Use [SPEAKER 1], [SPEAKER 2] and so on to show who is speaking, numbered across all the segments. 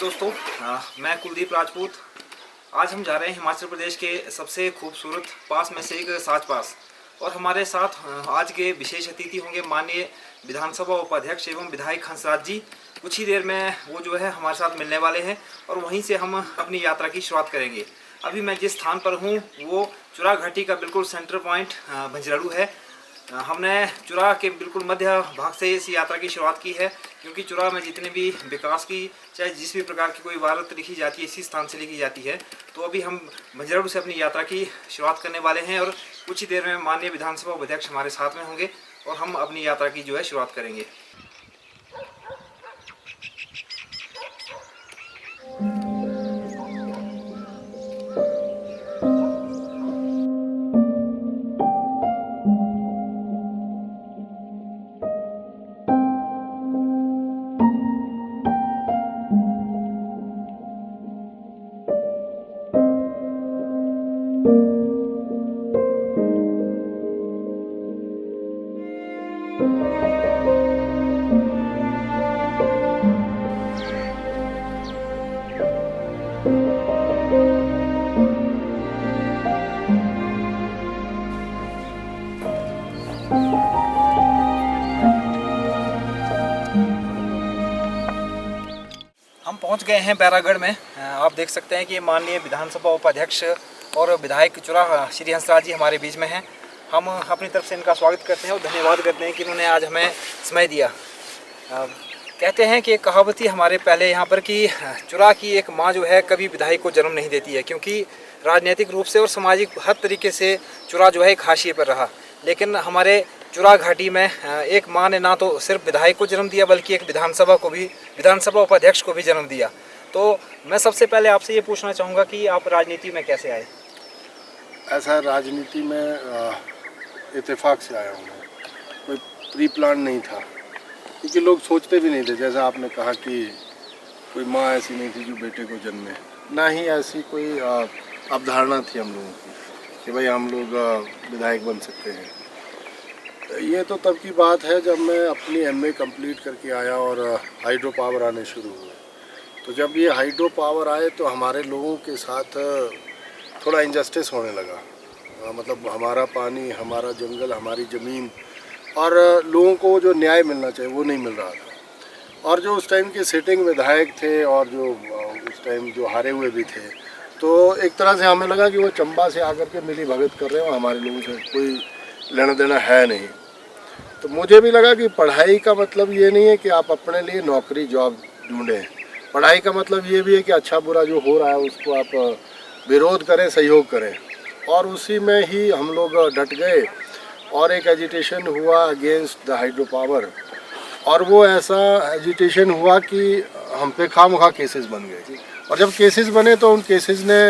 [SPEAKER 1] दोस्तों, मैं कुलदीप राजपूत। आज हम जा रहे हैं हिमाचल प्रदेश के सबसे खूबसूरत पास में से एक साच पास। और हमारे साथ आज के विशेष अतिथि होंगे माननीय विधानसभा उपाध्यक्ष एवं विधायक हंसराज जी। कुछ ही देर में वो जो है हमारे साथ मिलने वाले हैं और वहीं से हम अपनी यात्रा की शुरुआत करेंगे। अभी मैं जिस स्थान पर हूँ वो चुरा घाटी का बिल्कुल सेंटर पॉइंट भंजराड़ू है। हमने चुरा के बिल्कुल मध्य भाग से इस यात्रा की शुरुआत की है, क्योंकि चुरा में जितने भी विकास की चाहे जिस भी प्रकार की कोई इबारत लिखी जाती है इसी स्थान से लिखी जाती है। तो अभी हम भंजराड़ू से अपनी यात्रा की शुरुआत करने वाले हैं और कुछ ही देर में माननीय विधानसभा उपाध्यक्ष हमारे साथ में होंगे और हम अपनी यात्रा की जो है शुरुआत करेंगे। हम पहुंच गए हैं बैरागढ़ में। आप देख सकते हैं कि माननीय विधानसभा उपाध्यक्ष और विधायक चुरा श्री हंसराज जी हमारे बीच में हैं। हम अपनी तरफ से इनका स्वागत करते हैं और धन्यवाद करते हैं कि इन्होंने आज हमें समय दिया। कहते हैं कि एक कहावत थी हमारे पहले यहाँ पर कि चुरा की एक माँ जो है कभी विधायक को जन्म नहीं देती है, क्योंकि राजनीतिक रूप से और सामाजिक हर तरीके से चुरा जो है एक हाशिए पर रहा। लेकिन हमारे चुरा घाटी में एक माँ ने ना तो सिर्फ विधायक को जन्म दिया बल्कि एक विधानसभा उपाध्यक्ष को भी जन्म दिया। तो मैं सबसे पहले आपसे ये पूछना चाहूँगा कि आप राजनीति में कैसे आए?
[SPEAKER 2] ऐसा राजनीति में इत्तेफाक से आया हूँ, कोई प्री प्लान नहीं था, क्योंकि लोग सोचते भी नहीं थे। जैसा आपने कहा कि कोई माँ ऐसी नहीं थी जो बेटे को जन्मे, ना ही ऐसी कोई अवधारणा थी हम लोगों की कि भाई हम लोग विधायक बन सकते हैं। ये तो तब की बात है जब मैं अपनी एमए कंप्लीट करके आया और हाइड्रो पावर आने शुरू हुए। तो जब ये हाइड्रो पावर आए तो हमारे लोगों के साथ थोड़ा इनजस्टिस होने लगा। मतलब हमारा पानी, हमारा जंगल, हमारी ज़मीन और लोगों को जो न्याय मिलना चाहिए वो नहीं मिल रहा था। और जो उस टाइम के सिटिंग विधायक थे और जो उस टाइम जो हारे हुए भी थे, तो एक तरह से हमें लगा कि वो चंबा से आकर के मिली भगत कर रहे हो, हमारे लोगों से कोई लेना देना है नहीं। तो मुझे भी लगा कि पढ़ाई का मतलब ये नहीं है कि आप अपने लिए नौकरी जॉब ढूंढें। पढ़ाई का मतलब ये भी है कि अच्छा बुरा जो हो रहा है उसको आप विरोध करें, सहयोग करें। और उसी में ही हम लोग डट गए और एक एजिटेशन हुआ अगेंस्ट द हाइड्रो पावर। और वो ऐसा एजिटेशन हुआ कि हम पे खामखा केसेस बन गए। और जब केसेस बने तो उन केसेस ने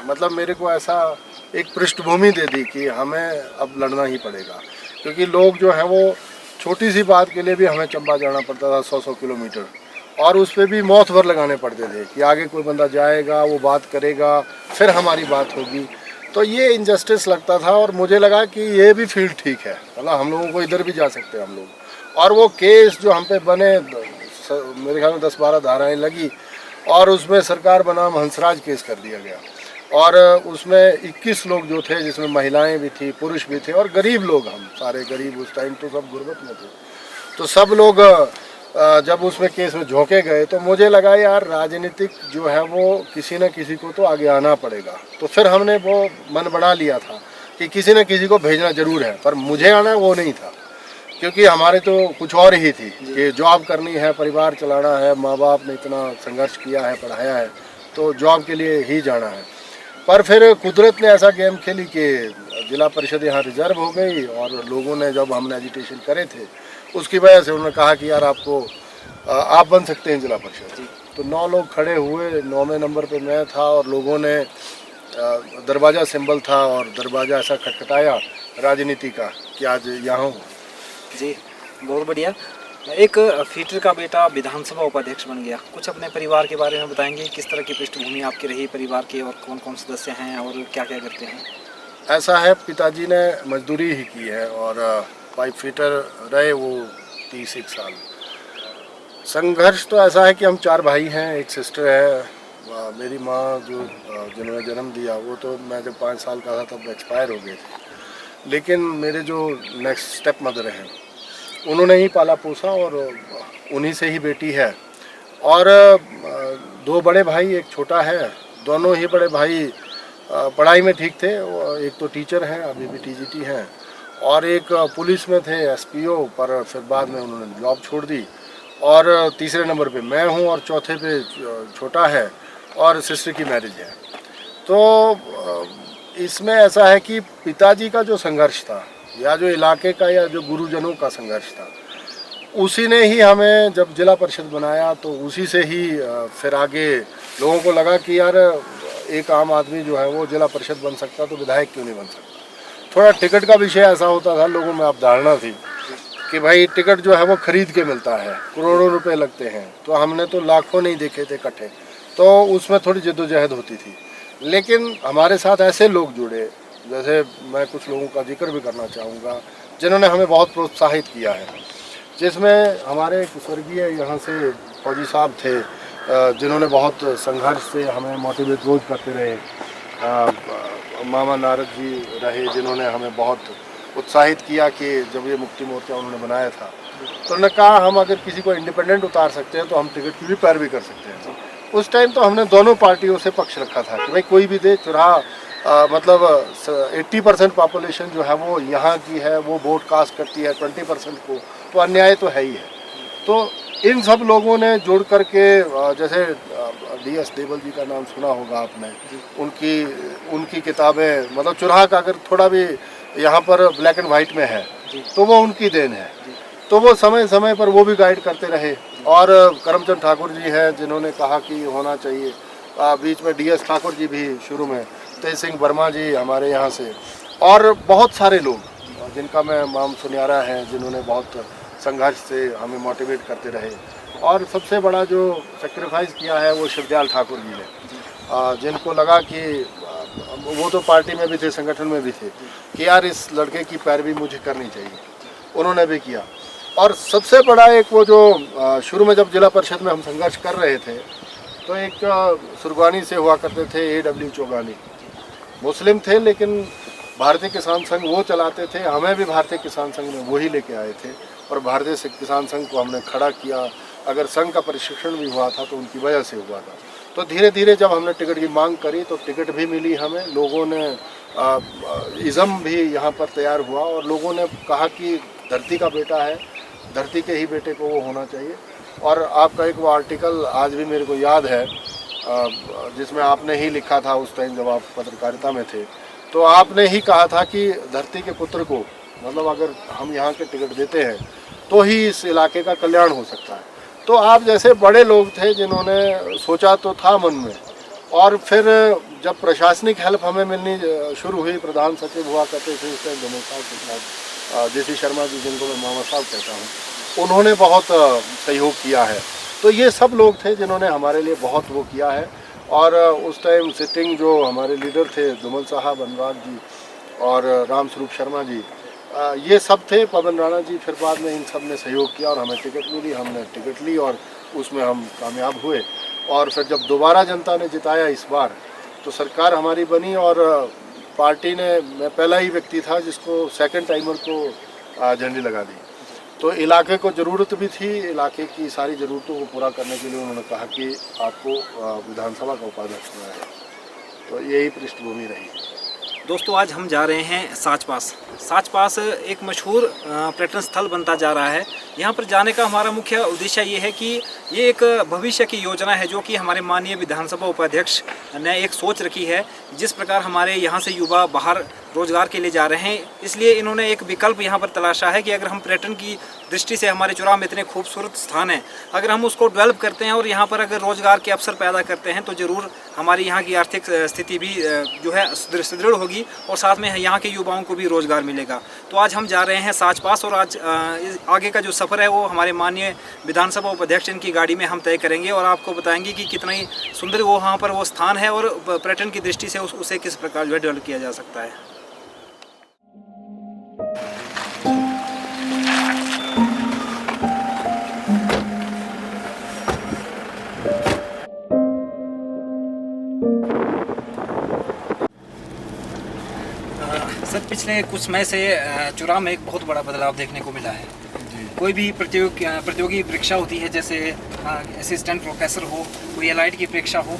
[SPEAKER 2] मतलब मेरे को ऐसा एक पृष्ठभूमि दे दी कि हमें अब लड़ना ही पड़ेगा, क्योंकि लोग जो हैं वो छोटी सी बात के लिए भी हमें चंबा जाना पड़ता था 100-100 किलोमीटर, और उस पर भी मौत भर लगाने पड़ते थे कि आगे कोई बंदा जाएगा, वो बात करेगा, फिर हमारी बात होगी। तो ये इनजस्टिस लगता था और मुझे लगा कि ये भी फील्ड ठीक है, मतलब हम लोगों को इधर भी जा सकते हैं हम लोग। और वो केस जो हम पे बने, मेरे ख्याल में 10-12 धाराएँ लगी और उसमें सरकार बनाम हंसराज केस कर दिया गया। और उसमें 21 लोग जो थे, जिसमें महिलाएं भी थी, पुरुष भी थे और गरीब लोग, हम सारे गरीब, उस टाइम तो सब गुर्बत में थे। तो सब लोग जब उसमें केस में झोंके गए तो मुझे लगा यार राजनीतिक जो है वो किसी न किसी को तो आगे आना पड़ेगा। तो फिर हमने वो मन बना लिया था कि किसी न किसी को भेजना ज़रूर है, पर मुझे आना वो नहीं था, क्योंकि हमारे तो कुछ और ही थी कि जॉब करनी है, परिवार चलाना है, माँ बाप ने इतना संघर्ष किया है, पढ़ाया है, तो जॉब के लिए ही जाना है। पर फिर कुदरत ने ऐसा गेम खेली कि जिला परिषद यहाँ रिजर्व हो गई और लोगों ने, जब हमने एजिटेशन करे थे उसकी वजह से उन्होंने कहा कि यार आप बन सकते हैं जिला परिषद। तो 9 लोग खड़े हुए, 9वें नंबर पे मैं था और लोगों ने दरवाज़ा सिंबल था और दरवाज़ा ऐसा खटखटाया राजनीति का कि आज यहाँ हूँ।
[SPEAKER 1] जी, बहुत बढ़िया। एक फीटर का बेटा विधानसभा उपाध्यक्ष बन गया, कुछ अपने परिवार के बारे में बताएंगे? किस तरह की पृष्ठभूमि आपकी रही परिवार की और कौन कौन सदस्य हैं और क्या क्या करते हैं?
[SPEAKER 2] ऐसा है, पिताजी ने मजदूरी ही की है और पाइप फिटर रहे वो 30 साल। संघर्ष तो ऐसा है कि हम 4 भाई हैं, एक सिस्टर है। मेरी माँ जिन्होंने जन्म दिया वो तो मैं जब 5 साल का था तब एक्सपायर हो गए थे। लेकिन मेरे जो नेक्स्ट स्टेप मदर हैं उन्होंने ही पाला पोसा और उन्हीं से ही बेटी है। और 2 बड़े भाई, एक छोटा है। दोनों ही बड़े भाई पढ़ाई में ठीक थे। एक तो टीचर हैं, अभी भी टीजीटी हैं, और एक पुलिस में थे, एसपीओ, पर फिर बाद में उन्होंने जॉब छोड़ दी। और तीसरे नंबर पे मैं हूँ और चौथे पे छोटा है और सिस्टर की मैरिज है। तो इसमें ऐसा है कि पिताजी का जो संघर्ष था या जो इलाके का या जो गुरुजनों का संघर्ष था, उसी ने ही हमें जब जिला परिषद बनाया तो उसी से ही फिर आगे लोगों को लगा कि यार एक आम आदमी जो है वो जिला परिषद बन सकता तो विधायक क्यों नहीं बन सकता। थोड़ा टिकट का विषय ऐसा होता था, लोगों में अवधारणा थी कि भाई टिकट जो है वो खरीद के मिलता है, करोड़ों रुपए लगते हैं। तो हमने तो लाखों नहीं देखे थे इकट्ठे, तो उसमें थोड़ी जद्दोजहद होती थी। लेकिन हमारे साथ ऐसे लोग जुड़े, जैसे मैं कुछ लोगों का जिक्र भी करना चाहूँगा जिन्होंने हमें बहुत प्रोत्साहित किया है। जिसमें हमारे एक स्वर्गीय यहाँ से फौजी साहब थे जिन्होंने बहुत संघर्ष से हमें मोटिवेट रोज करते रहे। मामा नारद जी रहे जिन्होंने हमें बहुत उत्साहित किया कि जब ये मुक्ति मोर्चा उन्होंने बनाया था तो उन्होंने कहा हम अगर किसी को इंडिपेंडेंट उतार सकते हैं तो हम टिकट की भी पैरवी कर सकते हैं। उस टाइम तो हमने दोनों पार्टियों से पक्ष रखा था कि भाई कोई भी दे चुरा, मतलब 80% पॉपुलेशन जो है वो यहाँ की है, वो वोट कास्ट करती है 20% को, तो अन्याय तो है ही है। तो इन सब लोगों ने जुड़ करके, जैसे DS देवल जी का नाम सुना होगा आपने, उनकी किताबें, मतलब चुराह का अगर थोड़ा भी यहाँ पर ब्लैक एंड वाइट में है तो वो उनकी देन है। तो वो समय समय पर वो भी गाइड करते रहे। और करमचंद ठाकुर जी हैं जिन्होंने कहा कि होना चाहिए, बीच में DS ठाकुर जी भी शुरू में, तेज सिंह वर्मा जी हमारे यहाँ से, और बहुत सारे लोग जिनका मैं नाम सुनियारा है जिन्होंने बहुत संघर्ष से हमें मोटिवेट करते रहे। और सबसे बड़ा जो सेक्रीफाइस किया है वो शिवदयाल ठाकुर जी ने, जिनको लगा कि वो तो पार्टी में भी थे, संगठन में भी थे, कि यार इस लड़के की पैरवी मुझे करनी चाहिए, उन्होंने भी किया। और सबसे बड़ा एक वो जो शुरू में जब जिला परिषद में हम संघर्ष कर रहे थे तो एक सुरगानी से हुआ करते थे AW चौगानी, मुस्लिम थे लेकिन भारतीय किसान संघ वो चलाते थे। हमें भी भारतीय किसान संघ में वही लेके आए थे और भारतीय किसान संघ को हमने खड़ा किया। अगर संघ का प्रशिक्षण भी हुआ था तो उनकी वजह से हुआ था। तो धीरे धीरे जब हमने टिकट की मांग करी तो टिकट भी मिली हमें, लोगों ने इज़म भी यहाँ पर तैयार हुआ और लोगों ने कहा कि धरती का बेटा है, धरती के ही बेटे को वो होना चाहिए। और आपका एक वो आर्टिकल आज भी मेरे को याद है जिसमें आपने ही लिखा था उस टाइम जब आप पत्रकारिता में थे, तो आपने ही कहा था कि धरती के पुत्र को, मतलब अगर हम यहाँ के टिकट देते हैं तो ही इस इलाके का कल्याण हो सकता है। तो आप जैसे बड़े लोग थे जिन्होंने सोचा तो था मन में। और फिर जब प्रशासनिक हेल्प हमें मिलनी शुरू हुई, प्रधान सचिव हुआ करते थे उस टाइम धमोल साहब के साथ, JC शर्मा जी जिनको मैं मामा साहब कहता हूँ, उन्होंने बहुत सहयोग किया है। तो ये सब लोग थे जिन्होंने हमारे लिए बहुत वो किया है। और उस टाइम सिटिंग जो हमारे लीडर थे, धमोल साहब, अनुराग जी और राम स्वरूप शर्मा जी, ये सब थे, पवन राणा जी, फिर बाद में इन सब ने सहयोग किया और हमें टिकट मिली, हमने टिकट ली और उसमें हम कामयाब हुए। और फिर जब दोबारा जनता ने जिताया इस बार तो सरकार हमारी बनी और पार्टी ने, मैं पहला ही व्यक्ति था जिसको सेकंड टाइमर को झंडी लगा दी। तो इलाके को ज़रूरत भी थी, इलाके की सारी ज़रूरतों को पूरा करने के लिए उन्होंने कहा कि आपको विधानसभा का उपाध्यक्ष बनाया है। तो यही पृष्ठभूमि रही।
[SPEAKER 1] दोस्तों आज हम जा रहे हैं साच पास। साच पास एक मशहूर पर्यटन स्थल बनता जा रहा है। यहाँ पर जाने का हमारा मुख्य उद्देश्य ये है कि ये एक भविष्य की योजना है जो कि हमारे माननीय विधानसभा उपाध्यक्ष ने एक सोच रखी है। जिस प्रकार हमारे यहाँ से युवा बाहर रोजगार के लिए जा रहे हैं, इसलिए इन्होंने एक विकल्प यहाँ पर तलाशा है कि अगर हम पर्यटन की दृष्टि से हमारे चुराह में इतने खूबसूरत स्थान हैं, अगर हम उसको डेवलप करते हैं और यहाँ पर अगर रोजगार के अवसर पैदा करते हैं तो ज़रूर हमारी यहाँ की आर्थिक स्थिति भी जो है सुदृढ़ होगी और साथ में यहाँ के युवाओं को भी रोजगार मिलेगा। तो आज हम जा रहे हैं साच पास और आज आगे का जो सफ़र है वो हमारे माननीय विधानसभा उपाध्यक्ष की गाड़ी में हम तय करेंगे और आपको बताएंगे कि कितना ही सुंदर वो वहाँ पर वो स्थान है और पर्यटन की दृष्टि से उसे किस प्रकार जो है डेवलप किया जा सकता है। सर पिछले कुछ समय से चुनाव में एक बहुत बड़ा बदलाव देखने को मिला है। कोई भी प्रतियोगी परीक्षा होती है, जैसे असिस्टेंट प्रोफेसर हो, कोई एलाइड की परीक्षा हो,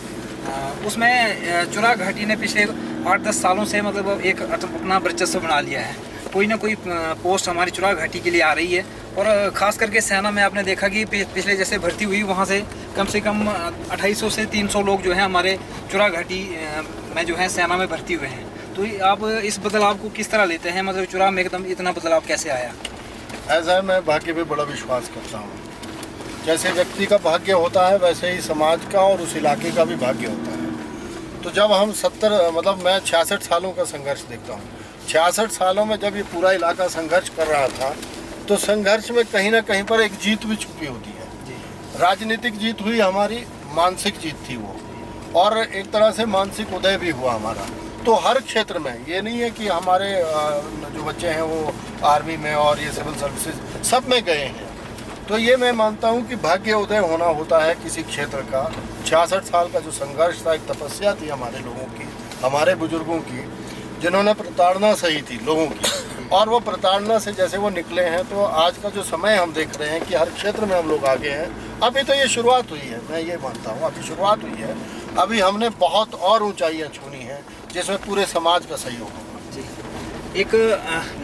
[SPEAKER 1] उसमें चुनाव घाटी ने पिछले 8-10 सालों से मतलब एक अपना वर्चस्व बना लिया है। कोई ना कोई पोस्ट हमारी चुनाव घाटी के लिए आ रही है, और ख़ास करके सेना में आपने देखा कि पिछले जैसे भर्ती हुई वहाँ से कम 250 से 300 लोग जो हैं हमारे चुनाव घाटी में जो है सेना में भर्ती हुए हैं। तो आप इस बदलाव को किस तरह लेते हैं, मतलब चुनाव में एकदम इतना बदलाव कैसे आया?
[SPEAKER 2] ऐसा है, मैं भाग्य पे बड़ा विश्वास करता हूँ। जैसे व्यक्ति का भाग्य होता है वैसे ही समाज का और उस इलाके का भी भाग्य होता है। तो जब हम मैं 66 सालों का संघर्ष देखता हूँ। 66 सालों में जब ये पूरा इलाका संघर्ष कर रहा था, तो संघर्ष में कहीं ना कहीं पर एक जीत भी छुपी होती है। राजनीतिक जीत हुई, हमारी मानसिक जीत थी वो, और एक तरह से मानसिक उदय भी हुआ हमारा। तो हर क्षेत्र में, ये नहीं है कि हमारे जो बच्चे हैं वो आर्मी में और ये सिविल सर्विसेज सब में गए हैं। तो ये मैं मानता हूँ कि भाग्य उदय होना होता है किसी क्षेत्र का। 66 साल का जो संघर्ष था, एक तपस्या थी हमारे लोगों की, हमारे बुजुर्गों की, जिन्होंने प्रताड़ना सही थी लोगों की, और वो प्रताड़ना से जैसे वो निकले हैं। तो आज का जो समय हम देख रहे हैं कि हर क्षेत्र में हम लोग आगे हैं। अभी तो ये शुरुआत हुई है, मैं ये मानता हूँ अभी शुरुआत हुई है। अभी हमने बहुत और ऊंचाइयाँ छूनी हैं, जिसमें पूरे समाज का सहयोग होगा।
[SPEAKER 1] जी, एक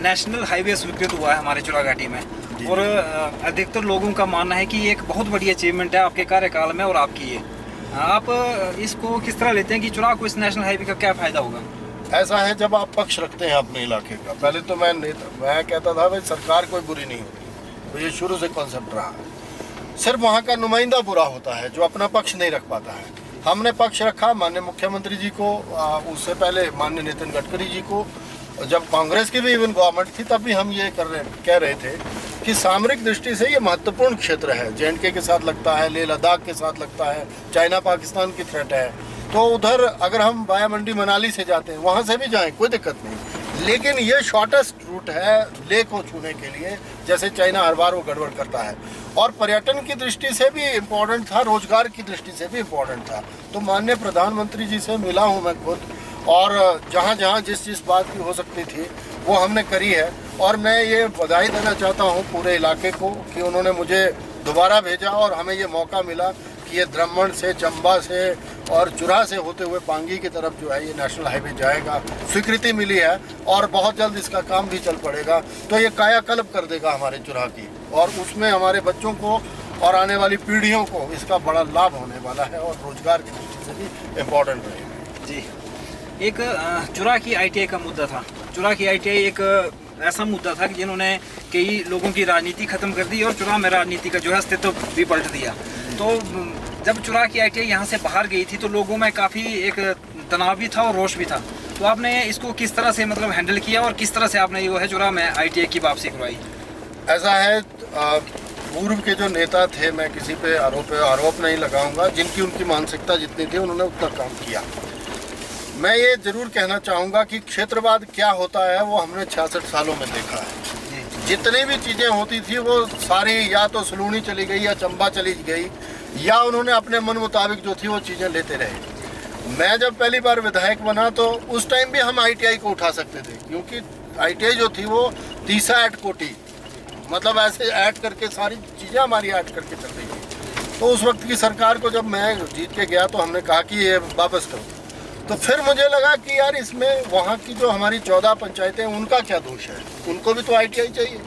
[SPEAKER 1] नेशनल हाईवे स्वीकृत हुआ है हमारे चुनाव घाटी में, और अधिकतर लोगों का मानना है कि ये एक बहुत बड़ी अचीवमेंट है आपके कार्यकाल में और आपकी ये। आप इसको किस तरह लेते हैं कि चुनाव को इस नेशनल हाईवे का क्या फ़ायदा होगा?
[SPEAKER 2] ऐसा है, जब आप पक्ष रखते हैं अपने इलाके का, पहले तो मैं कहता था भाई सरकार कोई बुरी नहीं होती, तो ये शुरू से कॉन्सेप्ट रहा है। सिर्फ वहाँ का नुमाइंदा बुरा होता है जो अपना पक्ष नहीं रख पाता है। हमने पक्ष रखा माननीय मुख्यमंत्री जी को, उससे पहले माननीय नितिन गडकरी जी को। जब कांग्रेस की भी इवन गवर्नमेंट थी तब भी हम ये कह रहे थे कि सामरिक दृष्टि से ये महत्वपूर्ण क्षेत्र है। JNK के साथ लगता है, लेह लद्दाख के साथ लगता है, चाइना पाकिस्तान की थ्रेट है। तो उधर अगर हम वाया मंडी मनाली से जाते हैं, वहाँ से भी जाएं, कोई दिक्कत नहीं। लेकिन ये शॉर्टेस्ट रूट है लेह को छूने के लिए, जैसे चाइना हर बार वो गड़बड़ करता है। और पर्यटन की दृष्टि से भी इम्पोर्टेंट था, रोजगार की दृष्टि से भी इम्पोर्टेंट था। तो माननीय प्रधानमंत्री जी से मिला हूँ मैं खुद, और जहाँ जहाँ जिस बात की हो सकती थी वो हमने करी है। और मैं ये बधाई देना चाहता हूँ पूरे इलाके को कि उन्होंने मुझे दोबारा भेजा और हमें ये मौका मिला कि ये द्रम्मण से, चंबा से और चुरा से होते हुए पांगी की तरफ जो है ये नेशनल हाईवे जाएगा। स्वीकृति मिली है और बहुत जल्द इसका काम भी चल पड़ेगा। तो ये कायाकल्प कर देगा हमारे चुरा की, और उसमें हमारे बच्चों को और आने वाली पीढ़ियों को इसका बड़ा लाभ होने वाला है, और रोजगार की दृष्टि से भी इम्पोर्टेंट रहेगा।
[SPEAKER 1] जी, एक चुरा की ITI का मुद्दा था। चुरा की ITI एक ऐसा मुद्दा था कि जिन्होंने कई लोगों की राजनीति खत्म कर दी और चुरा में राजनीति का जो है अस्तित्व भी पलट दिया। तो जब चुरा की ITI यहाँ से बाहर गई थी तो लोगों में काफ़ी एक तनाव भी था और रोष भी था। तो आपने इसको किस तरह से मतलब हैंडल किया, और किस तरह से आपने जो है चुरा में ITI की वापसी करवाई?
[SPEAKER 2] ऐसा है, पूर्व के जो नेता थे, मैं किसी पे आरोप नहीं लगाऊंगा, जिनकी उनकी मानसिकता जितनी थी उन्होंने उतना काम किया। मैं ये जरूर कहना चाहूँगा कि क्षेत्रवाद क्या होता है वो हमने 66 सालों में देखा है। जितनी भी चीज़ें होती थी वो सारी या तो सलूनी चली गई या चंबा चली गई, या उन्होंने अपने मन मुताबिक जो थी वो चीज़ें लेते रहे। मैं जब पहली बार विधायक बना तो उस टाइम भी हम ITI को उठा सकते थे, क्योंकि ITI जो थी वो तीसरा ऐड कोटी, मतलब ऐसे ऐड करके सारी चीज़ें हमारी ऐड करके चल रही थी। तो उस वक्त की सरकार को जब मैं जीत के गया तो हमने कहा कि ये वापस करो। तो फिर मुझे लगा कि यार इसमें वहाँ की जो हमारी 14 पंचायतें हैं उनका क्या दोष है, उनको भी तो ITI चाहिए।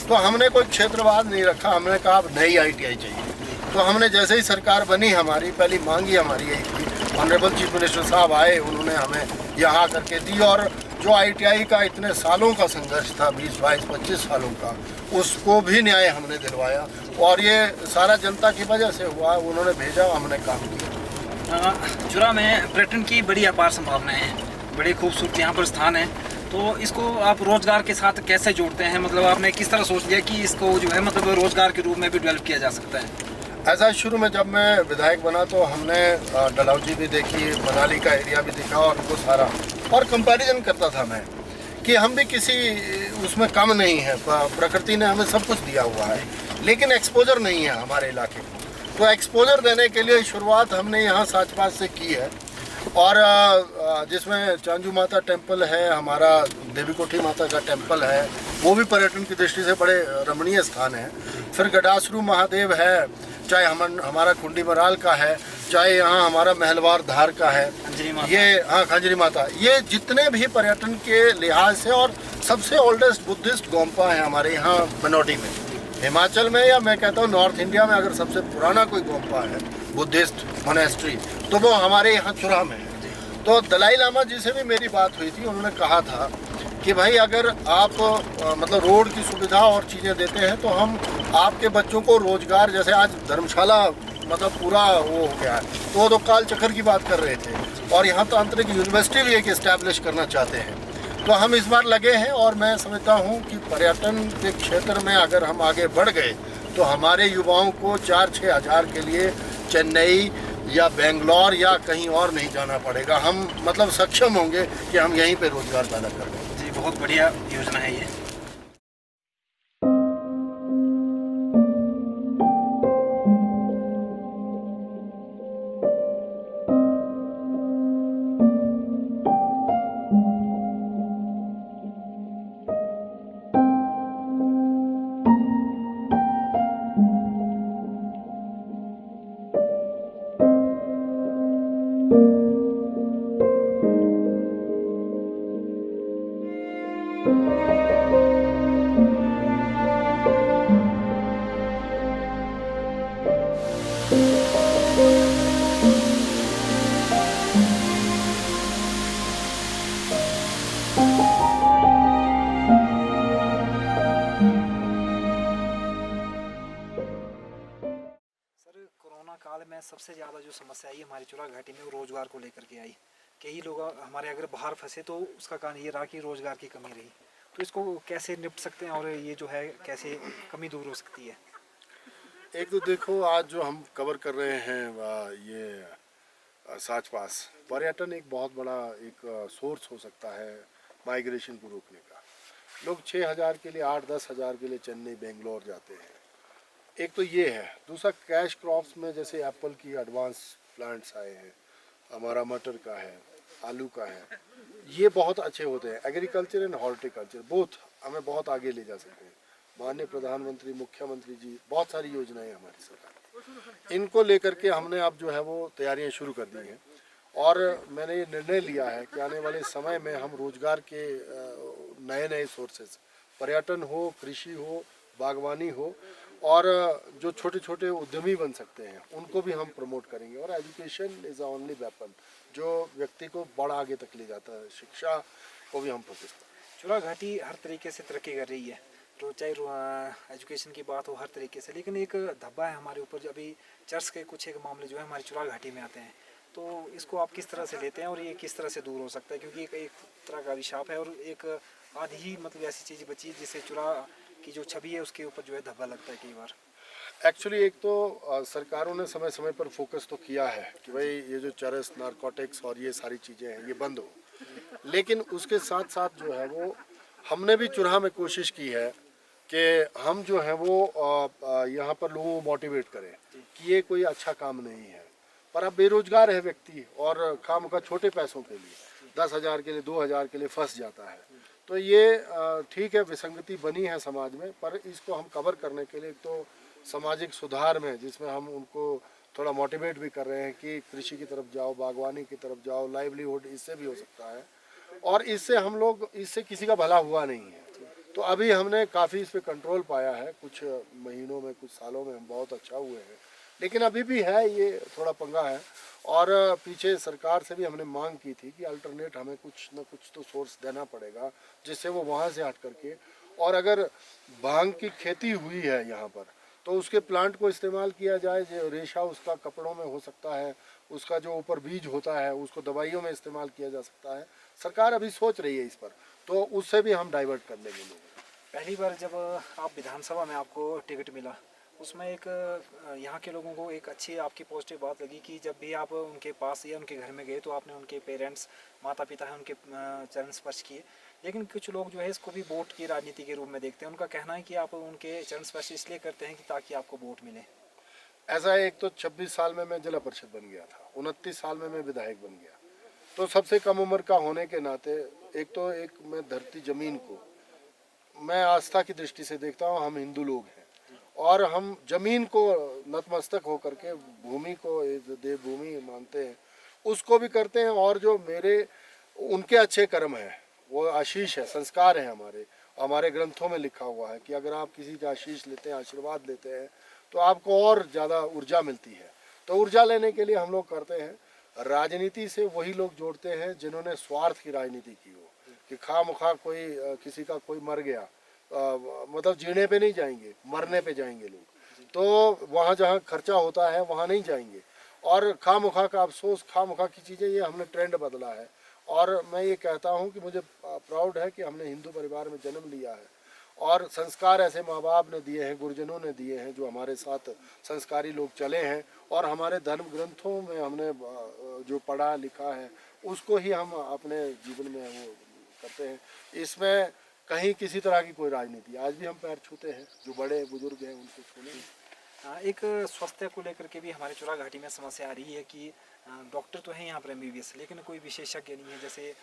[SPEAKER 2] तो हमने कोई क्षेत्रवाद नहीं रखा, हमने कहा अब नई ITI चाहिए। तो हमने जैसे ही सरकार बनी, हमारी पहली मांग ही हमारी यही थी। ऑनरेबल चीफ मिनिस्टर साहब आए, उन्होंने हमें यहाँ करके दी, और जो ITI का इतने सालों का संघर्ष था, 20, 22, 25 सालों का, उसको भी न्याय हमने दिलवाया। और ये सारा जनता की वजह से हुआ, उन्होंने भेजा, हमने काम किया।
[SPEAKER 1] चुरा में पर्यटन की बड़ी अपार संभावनाएं हैं, बड़े खूबसूरत यहाँ पर स्थान है। तो इसको आप रोजगार के साथ कैसे जोड़ते हैं, मतलब आपने किस तरह सोच लिया कि इसको जो है मतलब रोजगार के रूप में भी डेवलप किया जा सकता है?
[SPEAKER 2] ऐसा शुरू में जब मैं विधायक बना तो हमने डलहौजी भी देखी, मनाली का एरिया भी देखा, और वो सारा, और कंपैरिजन करता था मैं कि हम भी किसी उसमें कम नहीं है। प्रकृति ने हमें सब कुछ दिया हुआ है, लेकिन एक्सपोजर नहीं है हमारे इलाके को। तो एक्सपोजर देने के लिए शुरुआत हमने यहाँ साचपास से की है। और जिसमें चांजू माता टेम्पल है, हमारा देवी कोठी माता का टेम्पल है, वो भी पर्यटन की दृष्टि से बड़े रमणीय स्थान है। फिर गडासरू महादेव है, चाहे हमारा कुंडी मराल का है, चाहे यहाँ हमारा महलवार धार का है, ये हाँ खंजरी माता, ये जितने भी पर्यटन के लिहाज से और सबसे ओल्डेस्ट बुद्धिस्ट गोम्पा है हमारे यहाँ बनौटी में, हिमाचल में, या मैं कहता हूँ नॉर्थ इंडिया में अगर सबसे पुराना कोई गोम्पा है बुद्धिस्ट मोनेस्ट्री तो वो हमारे यहाँ चुरा में है। तो दलाई लामा जी से भी मेरी बात हुई थी, उन्होंने कहा था कि भाई अगर आप मतलब रोड की सुविधा और चीज़ें देते हैं तो हम आपके बच्चों को रोजगार, जैसे आज धर्मशाला मतलब पूरा वो हो गया है, तो वो तो काल चक्कर की बात कर रहे थे, और यहाँ तांत्रिक यूनिवर्सिटी भी एक इस्टेब्लिश करना चाहते हैं। तो हम इस बार लगे हैं और मैं समझता हूँ कि पर्यटन के क्षेत्र में अगर हम आगे बढ़ गए तो हमारे युवाओं को 4-6 हज़ार के लिए चेन्नई या बेंगलोर या कहीं और नहीं जाना पड़ेगा। हम मतलब सक्षम होंगे कि हम यहीं पे रोजगार पैदा कर दें।
[SPEAKER 1] जी, बहुत बढ़िया योजना है ये। कोरोना काल में सबसे ज़्यादा जो समस्या आई हमारी चुरा घाटी में वो रोज़गार को लेकर के आई। कई लोग हमारे अगर बाहर फंसे तो उसका कारण ये रहा कि रोज़गार की कमी रही। तो इसको कैसे निपट सकते हैं और ये जो है कैसे कमी दूर हो सकती है?
[SPEAKER 2] एक तो देखो, आज जो हम कवर कर रहे हैं ये साच पास पर्यटन एक बहुत बड़ा एक सोर्स हो सकता है माइग्रेशन को रोकने का। लोग 6,000 के लिए 8-10 हज़ार के लिए चेन्नई बेंगलोर जाते हैं। एक तो ये है। दूसरा, कैश क्रॉप्स में जैसे एप्पल की एडवांस प्लांट्स आए हैं, हमारा मटर का है, आलू का है, ये बहुत अच्छे होते हैं। एग्रीकल्चर एंड हॉर्टिकल्चर बोथ हमें बहुत आगे ले जा सकते हैं। माननीय प्रधानमंत्री, मुख्यमंत्री जी, बहुत सारी योजनाएं हमारी सरकार, इनको लेकर के हमने अब जो है वो तैयारियां शुरू कर दी हैं। और मैंने ये निर्णय लिया है कि आने वाले समय में हम रोजगार के नए नए सोर्सेज, पर्यटन हो, कृषि हो, बागवानी हो, और जो छोटे छोटे उद्यमी बन सकते हैं उनको भी हम प्रमोट करेंगे। और education is the only weapon जो व्यक्ति को बड़ा आगे तक ले जाता है। शिक्षा को भी हम फोकस करेंगे।
[SPEAKER 1] चुरा घाटी हर तरीके से तरक्की कर रही है, तो चाहे एजुकेशन की बात हो हर तरीके से, लेकिन एक धब्बा है हमारे ऊपर। जो अभी चर्च के कुछ एक मामले जो है हमारी चुरा घाटी में आते हैं, तो इसको आप किस तरह से लेते हैं और ये किस तरह से दूर हो सकता है? क्योंकि एक तरह का अभिशाप है और एक आधी ही मतलब ऐसी चीज़ बची जिससे चुरा की जो छवि है उसके ऊपर जो है धब्बा लगता है कई बार।
[SPEAKER 2] एक्चुअली एक तो सरकारों ने समय समय पर फोकस तो किया है कि भाई ये जो चरस, नारकोटिक्स और ये सारी चीज़ें हैं ये बंद हो, लेकिन उसके साथ साथ जो है वो हमने भी चुराह में कोशिश की है कि हम जो है वो यहाँ पर लोगों को मोटिवेट करें कि ये कोई अच्छा काम नहीं है। पर अब बेरोजगार है व्यक्ति और काम का छोटे पैसों के लिए 10,000 के लिए 2,000 के लिए फंस जाता है। तो ये ठीक है, विसंगति बनी है समाज में, पर इसको हम कवर करने के लिए तो सामाजिक सुधार में, जिसमें हम उनको थोड़ा मोटिवेट भी कर रहे हैं कि कृषि की तरफ जाओ, बागवानी की तरफ जाओ, लाइवलीहुड इससे भी हो सकता है। और इससे हम लोग, इससे किसी का भला हुआ नहीं है। तो अभी हमने काफ़ी इस पर कंट्रोल पाया है, कुछ महीनों में, कुछ सालों में हम बहुत अच्छा हुए हैं, लेकिन अभी भी है ये थोड़ा पंगा है। और पीछे सरकार से भी हमने मांग की थी कि अल्टरनेट हमें कुछ न कुछ तो सोर्स देना पड़ेगा जिससे वो वहाँ से हट करके, और अगर भांग की खेती हुई है यहाँ पर तो उसके प्लांट को इस्तेमाल किया जाए। जो रेशा उसका कपड़ों में हो सकता है, उसका जो ऊपर बीज होता है उसको दवाइयों में इस्तेमाल किया जा सकता है। सरकार अभी सोच रही है इस पर, तो उससे भी हम डाइवर्ट कर लेंगे लोगों को।
[SPEAKER 1] पहली बार जब आप विधानसभा में आपको टिकट मिला, उसमें एक यहाँ के लोगों को एक अच्छी आपकी पॉजिटिव बात लगी कि जब भी आप उनके पास या उनके घर में गए तो आपने उनके पेरेंट्स, माता पिता हैं, उनके चरण स्पर्श किए। लेकिन कुछ लोग जो है इसको भी वोट की राजनीति के रूप में देखते हैं। उनका कहना है कि आप उनके चरण स्पर्श इसलिए करते हैं कि ताकि आपको वोट मिले।
[SPEAKER 2] ऐसा है, एक तो 26 साल में मैं जिला परिषद बन गया था, 29 साल में मैं विधायक बन गया, तो सबसे कम उम्र का होने के नाते एक मैं धरती जमीन को मैं आस्था की दृष्टि से देखता हूँ। हम हिंदू लोग हैं और हम जमीन को नतमस्तक होकर के भूमि को देवभूमि मानते हैं, उसको भी करते हैं। और जो मेरे उनके अच्छे कर्म हैं वो आशीष है, संस्कार है। हमारे हमारे ग्रंथों में लिखा हुआ है कि अगर आप किसी का आशीष लेते हैं, आशीर्वाद लेते हैं, तो आपको और ज़्यादा ऊर्जा मिलती है। तो ऊर्जा लेने के लिए हम लोग करते हैं। राजनीति से वही लोग जोड़ते हैं जिन्होंने स्वार्थ की राजनीति की हो, कि खामखा कोई किसी का कोई मर गया, मतलब जीने पे नहीं जाएंगे, मरने पे जाएंगे लोग। तो वहाँ जहाँ खर्चा होता है वहाँ नहीं जाएंगे। और खामखा का अफसोस, खामखा की चीज़ें, ये हमने ट्रेंड बदला है। और मैं ये कहता हूँ कि मुझे प्राउड है कि हमने हिंदू परिवार में जन्म लिया है और संस्कार ऐसे माँ बाप ने दिए हैं, गुरुजनों ने दिए हैं, जो हमारे साथ संस्कारी लोग चले हैं। और हमारे धर्म ग्रंथों में हमने जो पढ़ा लिखा है उसको ही हम अपने जीवन में वो करते हैं। इसमें कहीं किसी तरह की कोई राजनीति, आज भी हम पैर छूते हैं, जो बड़े बुजुर्ग हैं उनको छूने।
[SPEAKER 1] एक स्वास्थ्य को लेकर के भी हमारे चुरा घाटी में समस्या आ रही है कि डॉक्टर तो हैं यहाँ पर MBBS, लेकिन कोई विशेषज्ञ नहीं है। जैसे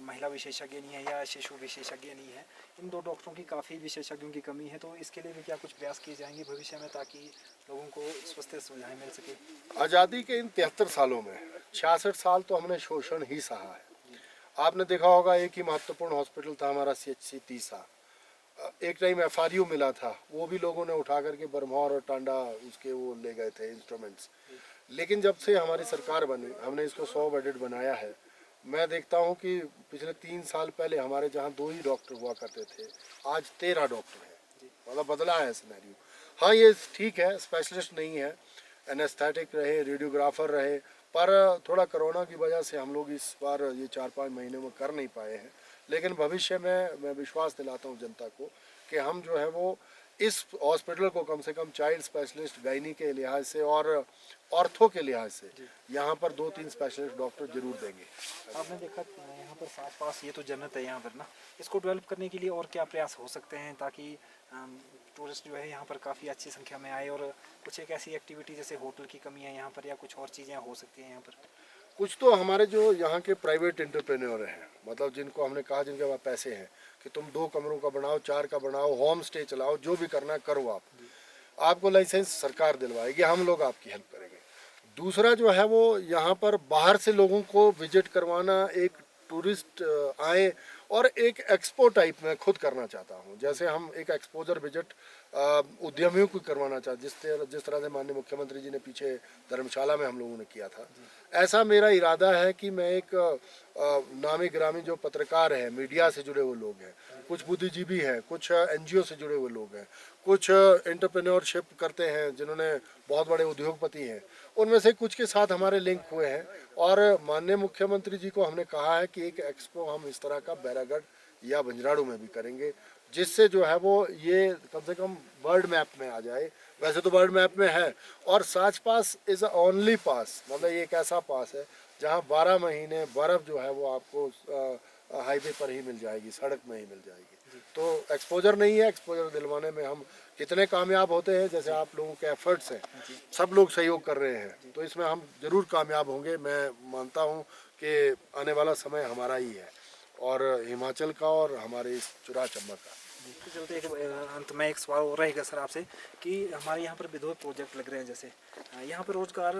[SPEAKER 1] महिला विशेषज्ञ नहीं है या शिशु विशेषज्ञ नहीं है। इन दो डॉक्टरों की काफ़ी विशेषज्ञों की कमी है। तो इसके लिए भी क्या कुछ प्रयास किए जाएंगे भविष्य में, ताकि लोगों को स्वास्थ्य सुविधाएं मिल सके?
[SPEAKER 2] आज़ादी के इन 73 सालों में 66 साल तो हमने शोषण ही सहा है। आपने देखा होगा, एक ही महत्वपूर्ण हॉस्पिटल था हमारा CHC तीसा। एक टाइम FRU मिला था, वो भी लोगों ने उठा करके बरमौर और टांडा उसके वो ले गए थे इंस्ट्रूमेंट्स। लेकिन जब से हमारी सरकार बनी, हमने इसको 100 बेडेड बनाया है। मैं देखता हूँ कि पिछले 3 साल पहले हमारे जहाँ 2 ही डॉक्टर हुआ करते थे, आज 13 डॉक्टर हैं। मतलब बदला है सिनेरियो। हाँ, ये ठीक है, स्पेशलिस्ट नहीं है, एनेस्थेटिक रहे, रेडियोग्राफर रहे, पर थोड़ा कोरोना की वजह से हम लोग इस बार ये 4-5 महीने में कर नहीं पाए हैं। लेकिन भविष्य में मैं विश्वास दिलाता हूँ जनता को कि हम जो है वो इस हॉस्पिटल को कम से कम चाइल्ड स्पेशलिस्ट, गायनी के लिहाज से और ऑर्थो के लिहाज से यहाँ पर 2-3 स्पेशलिस्ट डॉक्टर जरूर देंगे।
[SPEAKER 1] आपने देखा यहाँ पर साथ पास ये तो जन्नत है यहाँ पर ना, इसको डेवलप करने के लिए और क्या प्रयास हो सकते हैं ताकि टूरिस्ट जो है यहाँ पर काफ़ी अच्छी संख्या में आए? और कुछ एक ऐसी एक्टिविटी जैसे होटल की कमी है यहाँ पर, या कुछ और चीज़ें हो सकती हैं यहाँ पर?
[SPEAKER 2] कुछ तो हमारे जो यहाँ के प्राइवेट एंटरप्रेन्योर हैं, मतलब जिनको हमने कहा जिनके पास पैसे हैं कि तुम 2 कमरों का बनाओ, 4 का बनाओ, होम स्टे चलाओ, जो भी करना है करो। आपको लाइसेंस सरकार दिलवाएगी, हम लोग आपकी हेल्प करेंगे। दूसरा जो है वो यहाँ पर बाहर से लोगों को विजिट करवाना, एक टूरिस्ट आए और एक एक्सपो टाइप में खुद करना चाहता हूँ। जैसे हम एक एक्सपोजर विजिट उद्यमियों को करवाना चाहते, जिस तरह से माननीय मुख्यमंत्री जी ने पीछे धर्मशाला में हम लोगों ने किया था, ऐसा मेरा इरादा है कि मैं एक नामी ग्रामी जो पत्रकार हैं, मीडिया से जुड़े हुए लोग हैं, कुछ बुद्धिजीवी हैं, कुछ NGO से जुड़े हुए लोग हैं, कुछ एंटरप्रेन्योरशिप करते हैं जिन्होंने बहुत बड़े उद्योगपति हैं, उनमें से कुछ के साथ हमारे लिंक हुए हैं। और माननीय मुख्यमंत्री जी को हमने कहा है कि एक एक्सपो हम इस तरह का बैरागढ़ या बंजराड़ू में भी करेंगे, जिससे जो है वो ये कम से कम वर्ल्ड मैप में आ जाए। वैसे तो वर्ल्ड मैप में है। और साच पास इज़ ओनली पास, मतलब ये एक ऐसा पास है जहाँ 12 महीने बर्फ़ जो है वो आपको हाईवे पर ही मिल जाएगी, सड़क में ही मिल जाएगी। तो एक्सपोजर नहीं है, एक्सपोजर दिलवाने में हम कितने कामयाब होते हैं, जैसे आप लोगों के एफर्ट्स हैं, सब लोग सहयोग कर रहे हैं, तो इसमें हम ज़रूर कामयाब होंगे। मैं मानता हूँ कि आने वाला समय हमारा ही है, और हिमाचल का और हमारे इस चुरा चम्बा का।
[SPEAKER 1] तो चलते एक अंत में एक सवाल और रहेगा सर आपसे कि हमारे यहाँ पर विधवा प्रोजेक्ट लग रहे हैं, जैसे यहाँ पर रोजगार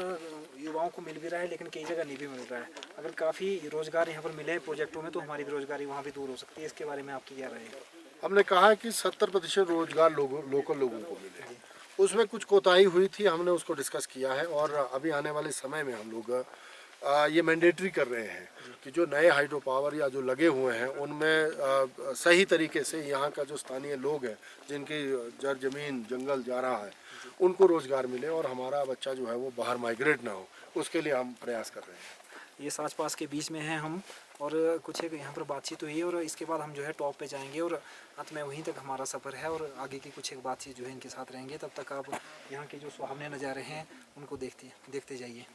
[SPEAKER 1] युवाओं को मिल भी रहा है, लेकिन कई जगह नहीं भी मिल रहा है। अगर काफ़ी रोजगार यहाँ पर मिले प्रोजेक्टों में तो हमारी बेरोजगारी वहाँ भी दूर हो सकती है। इसके बारे में आपकी क्या राय है? हमने
[SPEAKER 2] कहा है कि 70% रोजगार लोकल लोगों को मिले, उसमें कुछ कोताही हुई थी, हमने उसको डिस्कस किया है। और अभी आने वाले समय में हम लोग ये मैंडेटरी कर रहे हैं कि जो नए हाइड्रो पावर या जो लगे हुए हैं उनमें सही तरीके से यहाँ का जो स्थानीय लोग हैं जिनकी जर जमीन जंगल जा रहा है उनको रोज़गार मिले और हमारा बच्चा जो है वो बाहर माइग्रेट ना हो, उसके लिए हम प्रयास कर रहे हैं।
[SPEAKER 1] ये साच पास के बीच में हैं हम, और कुछ एक यहाँ पर बातचीत हुई है, और इसके बाद हम जो है टॉप पे जाएंगे और अंत में वहीं तक हमारा सफ़र है, और आगे की कुछ एक बातचीत जो है इनके साथ रहेंगे। तब तक आप यहाँ के जो सुहावने नज़ारे हैं उनको देखते जाइए।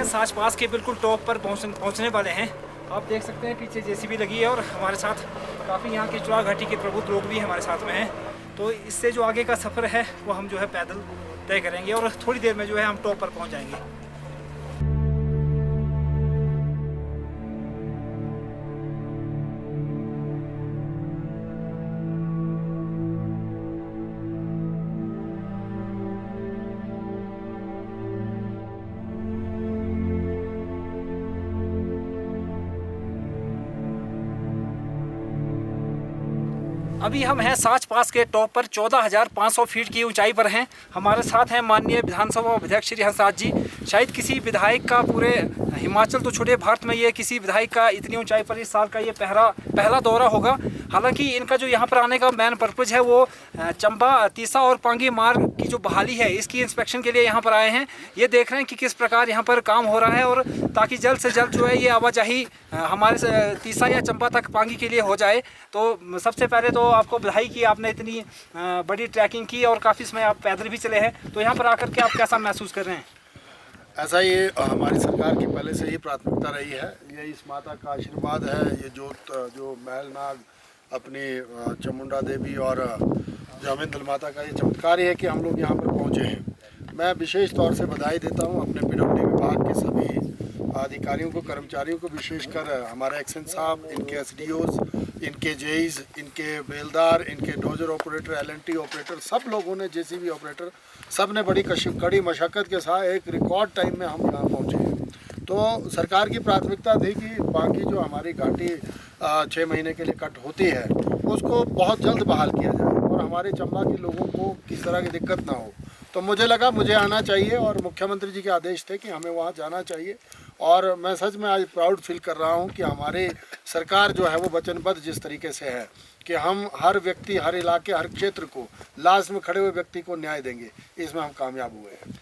[SPEAKER 1] हैं साच पास के बिल्कुल टॉप पर पहुंचने वाले हैं। आप देख सकते हैं पीछे जेसीबी लगी है और हमारे साथ काफ़ी यहाँ के चुराह घाटी के प्रबुद्ध लोग भी हमारे साथ में हैं। तो इससे जो आगे का सफ़र है वो हम जो है पैदल तय करेंगे और थोड़ी देर में जो है हम टॉप पर पहुँच जाएंगे। अभी हम हैं साच पास के टॉप पर 14,500 फीट की ऊंचाई पर हैं। हमारे साथ हैं माननीय विधानसभा अध्यक्ष श्री हंसराज जी। शायद किसी विधायक का पूरे हिमाचल तो छोड़े भारत में ये किसी विधायक का इतनी ऊंचाई पर इस साल का ये पहला दौरा होगा। हालांकि इनका जो यहाँ पर आने का मेन पर्पज़ है वो चंबा, तीसा और पांगी मार्ग की जो बहाली है इसकी इंस्पेक्शन के लिए यहाँ पर आए हैं। ये देख रहे हैं कि किस प्रकार यहाँ पर काम हो रहा है और ताकि जल्द से जल्द जो है ये आवाजाही हमारे तीसा या चंबा तक पांगी के लिए हो जाए। तो सबसे पहले तो आपको बधाई कि आपने इतनी बड़ी ट्रैकिंग की और काफ़ी समय आप पैदल भी चले हैं। तो यहाँ पर आकर के आप कैसा महसूस कर रहे हैं?
[SPEAKER 2] ऐसा ये हमारी सरकार की पहले से ही प्राथमिकता रही है। ये इस माता का आशीर्वाद है। ये जो महलनाग अपनी चामुंडा देवी और जामिंदल माता का ये चमत्कार है कि हम लोग यहाँ पर पहुँचे हैं। मैं विशेष तौर से बधाई देता हूँ अपने पीडब्ल्यूडी विभाग के सभी अधिकारियों को, कर्मचारियों को, विशेषकर हमारे एक्शन साहब, इनके एसडीओज, इनके जेईज, इनके बेलदार, इनके डोजर ऑपरेटर, एलएनटी ऑपरेटर, सब लोगों ने, जेसीबी ऑपरेटर, सब ने बड़ी कड़ी मशक्क़त के साथ एक रिकॉर्ड टाइम में हम यहाँ पहुँचे हैं। तो सरकार की प्राथमिकता थी कि बाकी जो हमारी घाटी 6 महीने के लिए कट होती है उसको बहुत जल्द बहाल किया जाए और हमारे चंबा के लोगों को किस तरह की दिक्कत ना हो। तो मुझे लगा मुझे आना चाहिए और मुख्यमंत्री जी के आदेश थे कि हमें वहाँ जाना चाहिए। और मैं सच में आज प्राउड फील कर रहा हूँ कि हमारी सरकार जो है वो वचनबद्ध जिस तरीके से है कि हम हर व्यक्ति, हर इलाके, हर क्षेत्र को, लास्ट में खड़े हुए व्यक्ति को न्याय देंगे। इसमें हम कामयाब हुए हैं।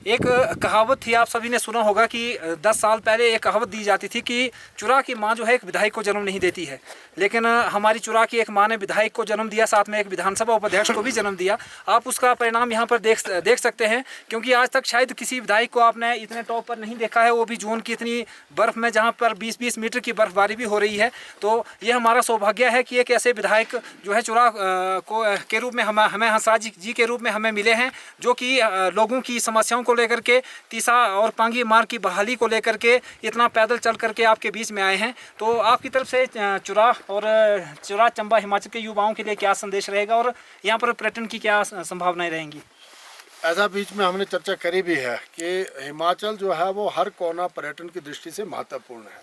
[SPEAKER 1] एक कहावत थी, आप सभी ने सुना होगा कि 10 साल पहले एक कहावत दी जाती थी कि चुराह की माँ जो है एक विधायक को जन्म नहीं देती है, लेकिन हमारी चुराह की एक माँ ने विधायक को जन्म दिया, साथ में एक विधानसभा उपाध्यक्ष को भी जन्म दिया। आप उसका परिणाम यहाँ पर देख सकते हैं, क्योंकि आज तक शायद किसी विधायक को आपने इतने टॉप पर नहीं देखा है, वो भी जून की इतनी बर्फ़ में, जहाँ पर 20-20 मीटर की बर्फबारी भी हो रही है। तो ये हमारा सौभाग्य है कि एक ऐसे विधायक जो है चुराह के रूप में हमें हंसराज जी के रूप में हमें मिले हैं, जो कि लोगों की समस्याओं को लेकर के, तीसा और पांगी मार्ग की बहाली को लेकर के इतना पैदल चल करके आपके बीच में आए हैं। तो आपकी तरफ से चुराह चंबा हिमाचल के युवाओं के लिए क्या संदेश रहेगा और यहाँ पर पर्यटन की क्या संभावनाएं रहेंगी?
[SPEAKER 2] ऐसा बीच में हमने चर्चा करी भी है कि हिमाचल जो है वो हर कोना पर्यटन की दृष्टि से महत्वपूर्ण है,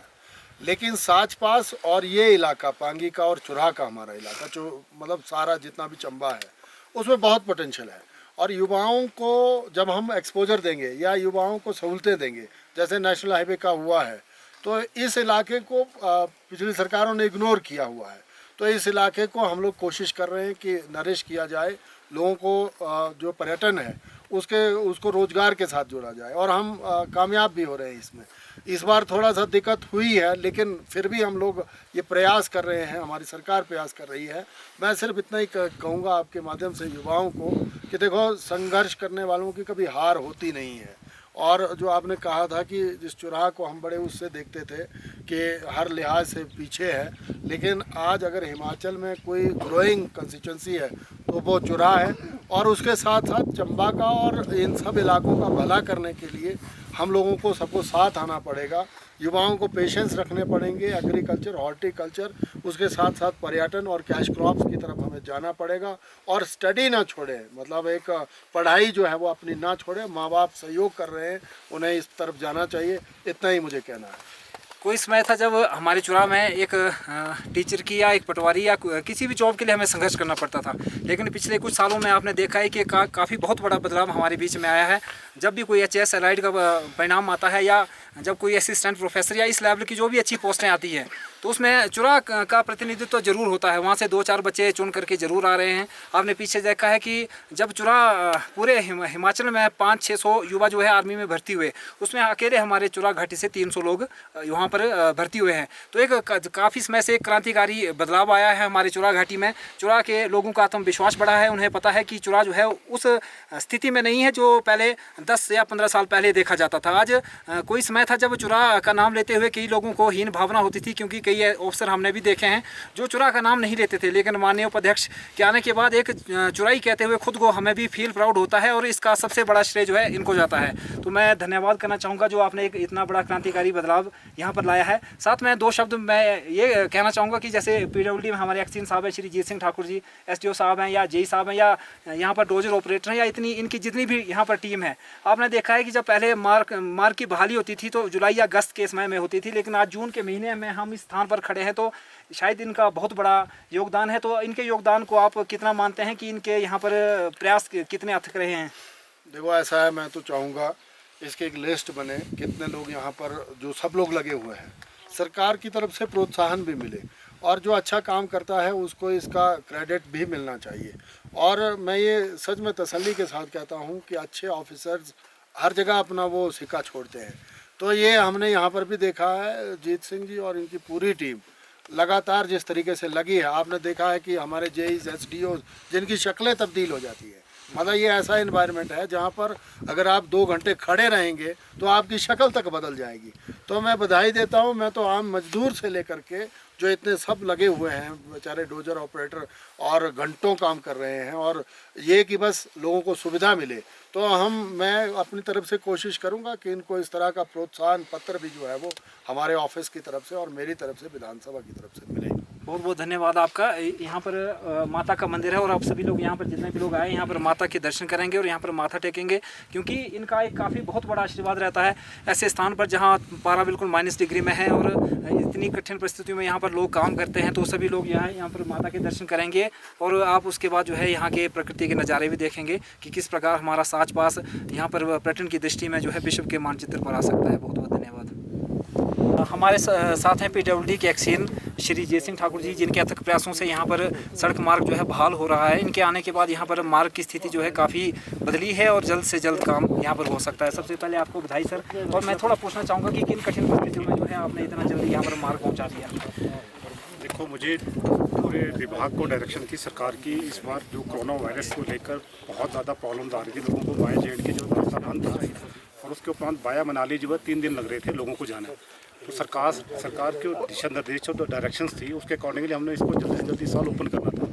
[SPEAKER 2] लेकिन साच पास और ये इलाका पांगी का और चुराह का हमारा इलाका जो मतलब सारा जितना भी चंबा है उसमें बहुत पोटेंशियल है। और युवाओं को जब हम एक्सपोजर देंगे या युवाओं को सहूलतें देंगे, जैसे नेशनल हाईवे का हुआ है, तो इस इलाके को पिछली सरकारों ने इग्नोर किया हुआ है। तो इस इलाके को हम लोग कोशिश कर रहे हैं कि नरिश किया जाए, लोगों को जो पर्यटन है उसको रोजगार के साथ जोड़ा जाए, और हम कामयाब भी हो रहे हैं इसमें। इस बार थोड़ा सा दिक्कत हुई है, लेकिन फिर भी हम लोग ये प्रयास कर रहे हैं, हमारी सरकार प्रयास कर रही है। मैं सिर्फ इतना ही कहूँगा आपके माध्यम से युवाओं को कि देखो, संघर्ष करने वालों की कभी हार होती नहीं है। और जो आपने कहा था कि जिस चुराह को हम बड़े उससे देखते थे कि हर लिहाज से पीछे है, लेकिन आज अगर हिमाचल में कोई ग्रोइंग कंस्टिट्यूंसी है तो वो चुराह है। और उसके साथ साथ चंबा का और इन सब इलाकों का भला करने के लिए हम लोगों को सबको साथ आना पड़ेगा। युवाओं को पेशेंस रखने पड़ेंगे, एग्रीकल्चर, हॉर्टिकल्चर, उसके साथ साथ पर्यटन और कैश क्रॉप्स की तरफ हमें जाना पड़ेगा। और स्टडी ना छोड़े, मतलब एक पढ़ाई जो है वो अपनी ना छोड़े। माँ बाप सहयोग कर रहे हैं, उन्हें इस तरफ जाना चाहिए। इतना ही मुझे कहना है।
[SPEAKER 1] कोई समय था जब हमारे चुराह में एक टीचर की या एक पटवारी या किसी भी जॉब के लिए हमें संघर्ष करना पड़ता था, लेकिन पिछले कुछ सालों में आपने देखा है कि काफ़ी बहुत बड़ा बदलाव हमारे बीच में आया है। जब भी कोई HS एलाइड का परिणाम आता है या जब कोई असिस्टेंट प्रोफेसर या इस लेवल की जो भी अच्छी पोस्टें आती है, तो उसमें चुराह का प्रतिनिधित्व जरूर होता है। वहाँ से 2-4 बच्चे चुन करके जरूर आ रहे हैं। आपने पीछे देखा है कि जब चुराह पूरे हिमाचल में 500-600 युवा जो है आर्मी में भर्ती हुए, उसमें अकेले हमारे चुराह घाटी से 300 लोग यहाँ
[SPEAKER 3] पर भर्ती हुए हैं। तो एक काफ़ी समय से एक क्रांतिकारी बदलाव आया है हमारे चुराह घाटी में। चुराह के लोगों का आत्मविश्वास बढ़ा है, उन्हें पता है कि चुराह जो है उस स्थिति में नहीं है जो पहले 10 या 15 साल पहले देखा जाता था। आज कोई समय था जब चुराह का नाम लेते हुए कई लोगों को हीन भावना होती थी, क्योंकि कई अफसर हमने भी देखे हैं जो चुराह का नाम नहीं लेते थे, लेकिन माननीय उपाध्यक्ष के आने के बाद एक चुराही कहते हुए खुद को हमें भी फील प्राउड होता है, और इसका सबसे बड़ा श्रेय जो है इनको जाता है। तो मैं धन्यवाद करना चाहूँगा जो आपने एक इतना बड़ा क्रांतिकारी बदलाव यहाँ पर लाया है। साथ में 2 शब्द मैं ये कहना चाहूँगा कि जैसे PWD में हमारे एक्सीन साहब हैं श्री जीत सिंह ठाकुर जी, SDO साहब हैं या JE साहब हैं, या यहाँ पर डोजर ऑपरेटर हैं, या इनकी जितनी भी यहाँ पर टीम है, आपने देखा है कि जब पहले मार्ग की बहाली होती थी तो जुलाई या अगस्त के समय में होती थी, लेकिन आज जून के महीने में हम इस स्थान पर खड़े हैं, तो शायद इनका बहुत बड़ा योगदान है। तो इनके योगदान को आप कितना मानते हैं कि इनके यहाँ पर प्रयास कितने अथक रहे हैं?
[SPEAKER 2] देखो ऐसा है, मैं तो चाहूँगा इसकी एक लिस्ट बने, कितने लोग यहाँ पर जो सब लोग लगे हुए हैं, सरकार की तरफ से प्रोत्साहन भी मिले, और जो अच्छा काम करता है उसको इसका क्रेडिट भी मिलना चाहिए। और मैं ये सच में तसल्ली के साथ कहता हूँ कि अच्छे ऑफिसर्स हर जगह अपना वो सिक्का छोड़ते हैं। तो ये हमने यहाँ पर भी देखा है, जीत सिंह जी और इनकी पूरी टीम लगातार जिस तरीके से लगी है, आपने देखा है कि हमारे JEs SDOs जिनकी शक्लें तब्दील हो जाती है, मतलब ये ऐसा इन्वायरमेंट है जहाँ पर अगर आप 2 घंटे खड़े रहेंगे तो आपकी शक्ल तक बदल जाएगी। तो मैं बधाई देता हूँ, मैं तो आम मजदूर से लेकर के जो इतने सब लगे हुए हैं बेचारे डोजर ऑपरेटर, और घंटों काम कर रहे हैं, और ये कि बस लोगों को सुविधा मिले। तो मैं अपनी तरफ से कोशिश करूँगा कि इनको इस तरह का प्रोत्साहन पत्र भी जो है वो हमारे ऑफिस की तरफ से और मेरी तरफ से विधानसभा की तरफ से मिले।
[SPEAKER 3] बहुत बहुत धन्यवाद आपका। यहाँ पर माता का मंदिर है, और आप सभी लोग यहाँ पर जितने भी लोग आए यहाँ पर माता के दर्शन करेंगे और यहाँ पर माथा टेकेंगे, क्योंकि इनका एक काफ़ी बहुत बड़ा आशीर्वाद रहता है ऐसे स्थान पर जहाँ पारा बिल्कुल -डिग्री में है और इतनी कठिन परिस्थितियों में यहाँ पर लोग काम करते हैं। तो सभी लोग यहाँ पर माता के दर्शन करेंगे, और आप उसके बाद जो है यहाँ के प्रकृति के नज़ारे भी देखेंगे कि किस प्रकार हमारा साच पास यहाँ पर पर्यटन की दृष्टि में जो है विश्व के मानचित्र पर आ सकता है। बहुत बहुत धन्यवाद। हमारे साथ हैं PWD के एक्सीन श्री जय सिंह ठाकुर जी, जिनके अथक प्रयासों से यहाँ पर सड़क मार्ग जो है बहाल हो रहा है। इनके आने के बाद यहाँ पर मार्ग की स्थिति जो है काफ़ी बदली है, और जल्द से जल्द काम यहाँ पर हो सकता है। सबसे पहले आपको बधाई सर। और मैं थोड़ा पूछना चाहूँगा कि किन कठिन परिस्थितियों में जो है आपने इतना जल्दी यहाँ पर मार्ग पहुँचा दिया?
[SPEAKER 4] देखो, मुझे पूरे विभाग को डायरेक्शन थी सरकार की, इस बार जो कोरोना वायरस को लेकर बहुत ज़्यादा प्रॉब्लम्स आ रही थी लोगों को, बाया जेड के जो रास्ता बंद था, और उसके उपरांत बाया मनाली जो है 3 दिन लग रहे थे लोगों को जाना। तो सरकार के दिशा निर्देश जो डायरेक्शंस थी उसके अकॉर्डिंगली हमने इसको जल्दी से जल्दी साल ओपन करना था।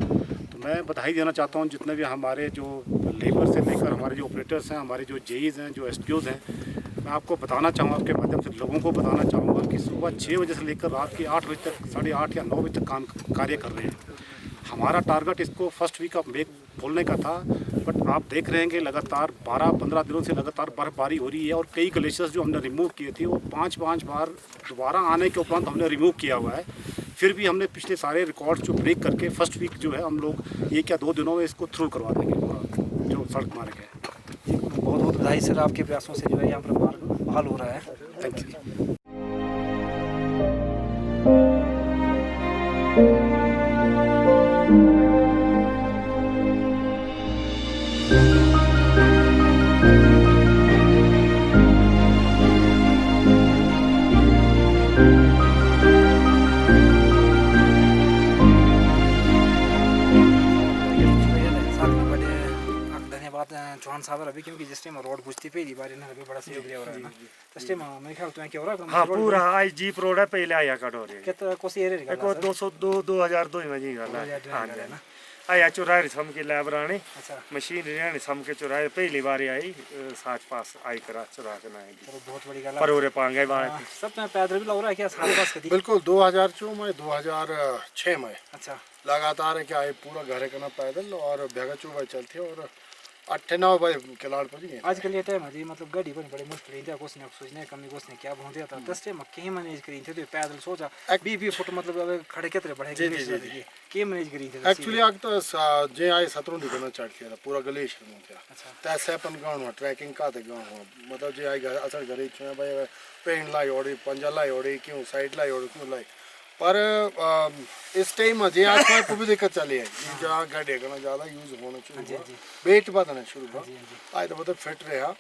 [SPEAKER 4] तो मैं बधाई देना चाहता हूँ जितने भी हमारे जो लेबर से लेकर हमारे जो ऑपरेटर्स हैं, हमारे जो JEs हैं, जो SDOs हैं, मैं आपको बताना चाहूँगा, आपके माध्यम से लोगों को बताना चाहूँगा कि सुबह 6 बजे से लेकर रात के 8 बजे तक, 8:30 या 9 बजे तक कार्य कर रहे हैं। हमारा टारगेट इसको फर्स्ट वीक ऑफ मे खोलने का था, बट आप देख रहे हैं कि लगातार 12-15 दिनों से लगातार बर्फबारी हो रही है, और कई ग्लेशियर्स जो हमने रिमूव किए थे वो 5-5 बार दोबारा आने के उपरांत हमने रिमूव किया हुआ है। फिर भी हमने पिछले सारे रिकॉर्ड्स जो ब्रेक करके फर्स्ट वीक जो है हम लोग 1 या 2 दिनों में इसको थ्रू करवा देंगे पूरा जो सड़क मार्ग है।
[SPEAKER 3] बहुत बहुत बधाई सर, आपके प्रयासों से जो है यहाँ पर मार्ग बहाल हो रहा है।
[SPEAKER 4] Thank you.
[SPEAKER 3] चौहान साहब अभी, क्योंकि जिस टाइम रोड बुझती पहली बार इन्हें अभी बड़ा सहयोग दिया हो रहा है ना, इस टाइम मेरे ख्याल तुम्हें क्या हो रहा है?
[SPEAKER 5] हाँ, पूरा आई जीप रोड है, पहले आया कट हो रही है।
[SPEAKER 3] कितना कोसी एरिया निकाला?
[SPEAKER 5] एको 2002 में जी गल है। हाँ जी, आया चुराए सम की लाइब्रेरी।
[SPEAKER 3] अच्छा,
[SPEAKER 5] मशीन रहने सम के चुराए पहली बार आई साच पास आई करा चुरा के ना आएगी।
[SPEAKER 3] चलो बहुत बड़ी गल
[SPEAKER 5] पर ओरे पांगे बात
[SPEAKER 3] सब में पैदल भी लग रहा है क्या सारे पास कभी?
[SPEAKER 2] बिल्कुल 2004 में 2006 में
[SPEAKER 3] अच्छा,
[SPEAKER 2] लगातार है क्या पूरा घर करना पैदल और भैगा चुबा चलते और 8-9 बजे किलाड़ पर जी।
[SPEAKER 3] आजकल ये टाइम है जी, मतलब गाड़ी बड़ी बड़ी मुश्किल है, कुछ ने सोचने कमी कुछ ने क्या भूंदे था 10 टाइम के मैनेज करी थे, तो पैदल सोचा 20 फुट मतलब अब खड़े कितने बढ़े के मैनेज करी थे
[SPEAKER 2] एक्चुअली आग तो जे आए 17 दिखना चार्ट किया था पूरा ग्लेशियर में क्या।
[SPEAKER 3] अच्छा,
[SPEAKER 2] तैसे अपन गाँव ट्रैकिंग का थे गाँव मतलब जे आई असर घरे छुए भाई पेन लाई ओड़ी पंजा लाई ओड़ी क्यों साइड लाई ओड़ी क्यों लाई, पर इस टाइम जे आज को भी दिक्कत चली है जहाँ गाड़ी करना ज़्यादा यूज होना चाहिए, वेट बढ़ना शुरू हुआ आज तो मतलब फिट रहा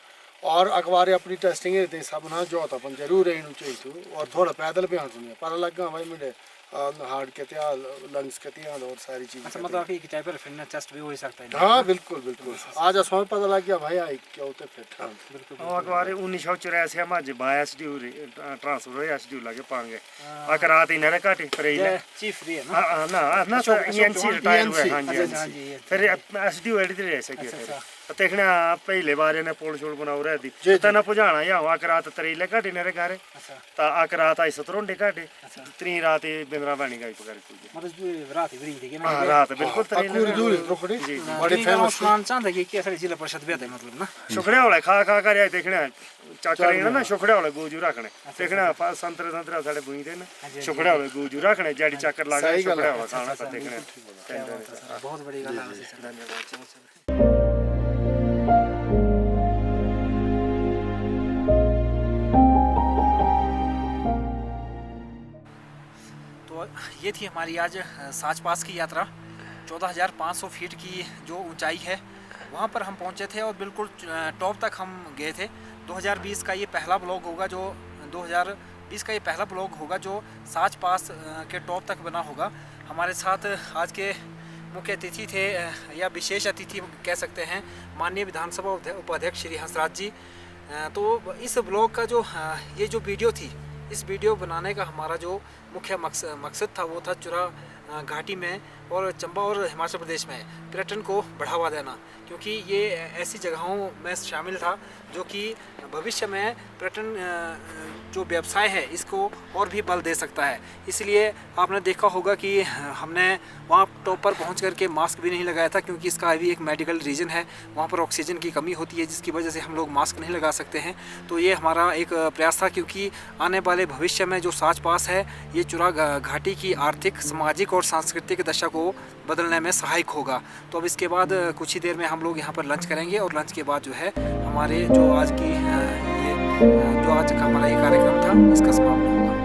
[SPEAKER 2] और अखबारें अपनी टेस्टिंग देते सब ना जो तो अपन जरूर रहना चाहिए और थोड़ा पैदल भी हाँ सुनिए पता लगा भाई मेरे हार्ट के त्या लंग्स के त्या और सारी चीज़ें
[SPEAKER 3] अच्छा मतलब कि टाइप पर फिटनेस टेस्ट भी हो ही सकता है
[SPEAKER 2] हाँ बिल्कुल बिल्कुल आज असमान पता लग गया भाई आई क्या होते फिट हाँ
[SPEAKER 5] और अखबार 1984 में आज बाय एसडीयू ट्रांसफर हो एसडीयू लगे पाएंगे अगर रात इन रे काटे पर ये
[SPEAKER 3] चीफ भी है ना
[SPEAKER 5] हां ना ना तो एनसी रिटायर हुए हां
[SPEAKER 3] हाँ
[SPEAKER 5] जी
[SPEAKER 3] जी
[SPEAKER 5] फिर एसडीयू एडी रह सके फिर देखना पहले बार ने पोल छोड़ बनाओ रह दी
[SPEAKER 2] जी,
[SPEAKER 5] तना पुजाना या आकर रात तरीले काटे ने रे घरे
[SPEAKER 3] अच्छा
[SPEAKER 5] ता आकर रात आई 17 काटे
[SPEAKER 3] अच्छा
[SPEAKER 5] त्री रात बिंद्रा बाणी गाई पकड़ के
[SPEAKER 3] मतलब जो रात ही थी
[SPEAKER 5] हां रात बिल्कुल
[SPEAKER 2] अखूरी
[SPEAKER 5] तरीले
[SPEAKER 2] दूर रोकड़ी बड़ी
[SPEAKER 3] बड़ी
[SPEAKER 2] फेमस
[SPEAKER 3] फेमस चांद है कि कैसे जिला परिषद भी है मतलब ना
[SPEAKER 5] शुखड़े वाले खा खा कर आए देखना चक्कर ना शुखड़े वाले गोजू रखने देखना संतरे संतरे साडे बुई दे ना शुखड़े वाले गोजू रखने जाड़ी चक्कर लगा
[SPEAKER 2] सही गल
[SPEAKER 5] शुखड़े
[SPEAKER 2] है।
[SPEAKER 5] वाला खाना का देखना
[SPEAKER 3] बहुत बड़ी गल है
[SPEAKER 5] धन्यवाद
[SPEAKER 3] तो ये थी हमारी आज साच पास की यात्रा 14,500 फीट की जो ऊंचाई है वहाँ पर हम पहुँचे थे और बिल्कुल टॉप तक हम गए थे। 2020 का ये पहला ब्लॉग होगा जो 2020 का ये पहला ब्लॉग होगा जो साच पास के टॉप तक बना होगा। हमारे साथ आज के मुख्य अतिथि थे या विशेष अतिथि कह सकते हैं माननीय विधानसभा उपाध्यक्ष श्री हंसराज जी। तो इस ब्लॉग का जो ये जो वीडियो थी, इस वीडियो बनाने का हमारा जो मुख्य मकसद था वो था चुरा घाटी में और चंबा और हिमाचल प्रदेश में पर्यटन को बढ़ावा देना, क्योंकि ये ऐसी जगहों में शामिल था जो कि भविष्य में पर्यटन जो व्यवसाय है इसको और भी बल दे सकता है। इसलिए आपने देखा होगा कि हमने वहाँ टॉप पर पहुँच करके मास्क भी नहीं लगाया था, क्योंकि इसका भी एक मेडिकल रीज़न है। वहाँ पर ऑक्सीजन की कमी होती है जिसकी वजह से हम लोग मास्क नहीं लगा सकते हैं। तो ये हमारा एक प्रयास था, क्योंकि आने वाले भविष्य में जो साच पास है ये चुरा घाटी की आर्थिक, सामाजिक और सांस्कृतिक दशा को बदलने में सहायक होगा। तो अब इसके बाद कुछ ही देर में हम लोग यहाँ पर लंच करेंगे और लंच के बाद जो है हमारे जो आज की जो आज का हमारा ये कार्यक्रम था इसका समापन होगा।